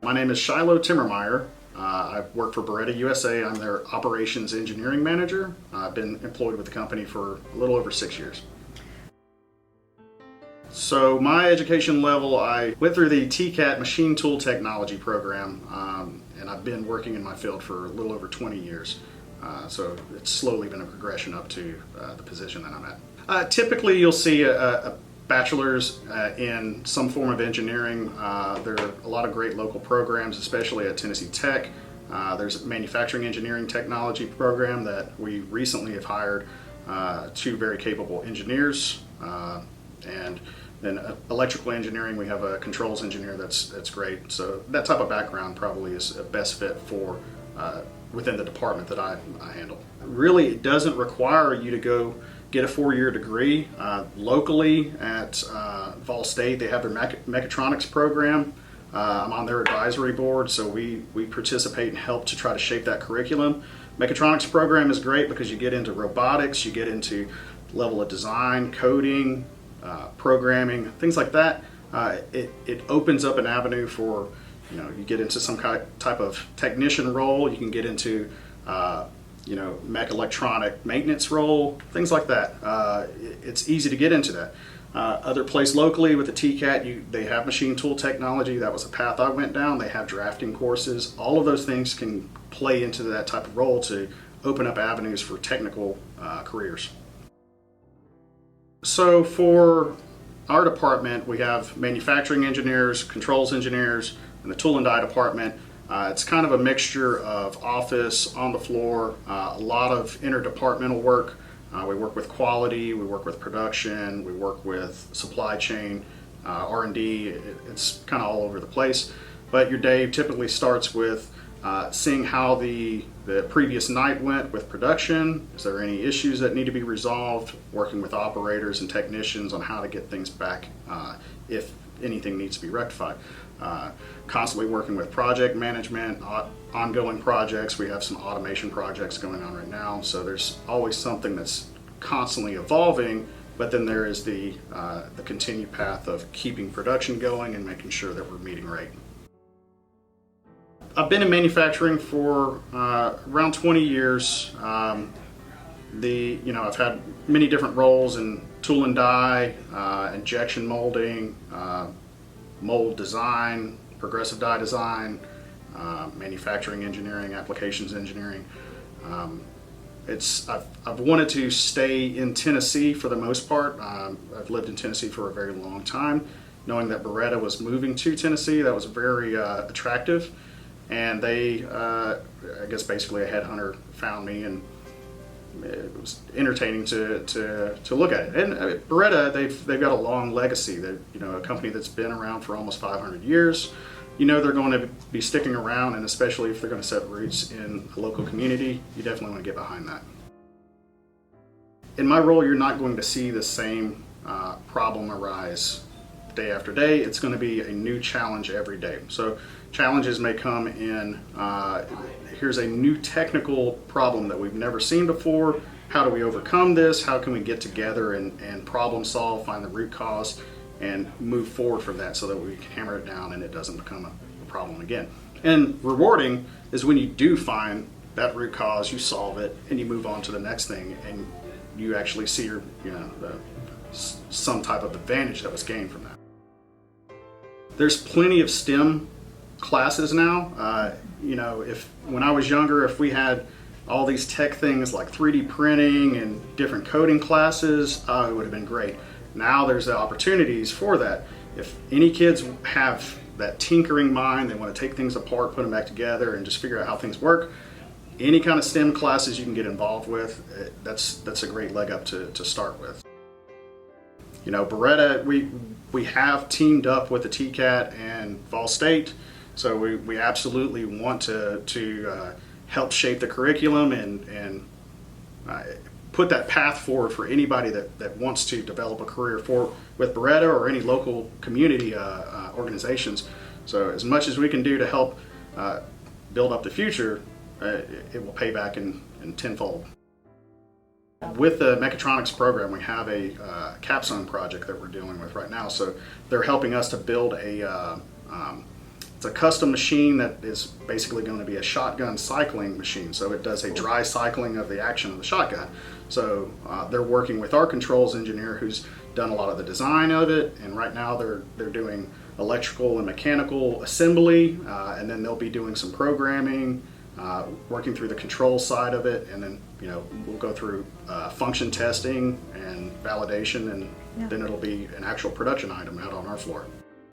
My name is Shyloh Timmermaier. I work for Beretta USA. I'm their operations engineering manager. I've been employed with the company for a little over 6 years. So my education level, I went through the TCAT machine tool technology program, and I've been working in my field for a little over 20 years. So it's slowly been a progression up to the position that I'm at. Typically you'll see a bachelor's in some form of engineering. There are a lot of great local programs, especially at Tennessee Tech. There's a manufacturing engineering technology program that we recently have hired 2 very capable engineers. And then electrical engineering, we have a controls engineer that's great. So that type of background probably is a best fit for within the department that I handle. Really, it doesn't require you to go get a 4-year degree. Locally at Vol State, they have their Mechatronics program. I'm on their advisory board, so we participate and help to try to shape that curriculum. Mechatronics program is great because you get into robotics, you get into level of design, coding, programming, things like that. It opens up an avenue for, you get into some type of technician role, you can get into mech electronic maintenance role, things like that. It's easy to get into that. Other place locally with the TCAT, they have machine tool technology. That was a path I went down. They have drafting courses. All of those things can play into that type of role to open up avenues for technical careers. So for our department, we have manufacturing engineers, controls engineers, and the tool and die department. It's kind of a mixture of office, on the floor, a lot of interdepartmental work. We work with quality, we work with production, we work with supply chain, R&D. It's kind of all over the place. But your day typically starts with seeing how the previous night went with production. Is there any issues that need to be resolved? Working with operators and technicians on how to get things back if anything needs to be rectified. Constantly working with project management, ongoing projects. We have some automation projects going on right now, so there's always something that's constantly evolving, but then there is the continued path of keeping production going and making sure that we're meeting rate. I've been in manufacturing for around 20 years. I've had many different roles in tool and die, injection molding, mold design, progressive die design, manufacturing engineering, applications engineering. I've wanted to stay in Tennessee for the most part. I've lived in Tennessee for a very long time. Knowing that Beretta was moving to Tennessee, that was very attractive. And they, I guess basically a headhunter found me, and it was entertaining to look at it. And Beretta, they've got a long legacy. They're, a company that's been around for almost 500 years. They're going to be sticking around, and especially if they're going to set roots in a local community, you definitely want to get behind that. In my role, you're not going to see the same problem arise day after day. It's going to be a new challenge every day. So challenges may come in, here's a new technical problem that we've never seen before. How do we overcome this? How can we get together and problem solve, find the root cause, and move forward from that so that we can hammer it down and it doesn't become a problem again. And rewarding is when you do find that root cause, you solve it, and you move on to the next thing, and you actually see some type of advantage that was gained from that. There's plenty of STEM classes now. When I was younger, if we had all these tech things like 3D printing and different coding classes, it would have been great. Now there's the opportunities for that. If any kids have that tinkering mind, they want to take things apart, put them back together, and just figure out how things work, any kind of STEM classes you can get involved with, that's a great leg up to start with. Beretta, we have teamed up with the TCAT and Vol State, so we absolutely want to help shape the curriculum and put that path forward for anybody that wants to develop a career with Beretta or any local community organizations. So as much as we can do to help build up the future, it will pay back in tenfold. With the Mechatronics program, we have a capstone project that we're dealing with right now. So they're helping us to build a It's a custom machine that is basically going to be a shotgun cycling machine. So it does a dry cycling of the action of the shotgun. So they're working with our controls engineer who's done a lot of the design of it, and right now they're doing electrical and mechanical assembly, and then they'll be doing some programming, working through the control side of it, and then we'll go through function testing and validation, and then it'll be an actual production item out on our floor.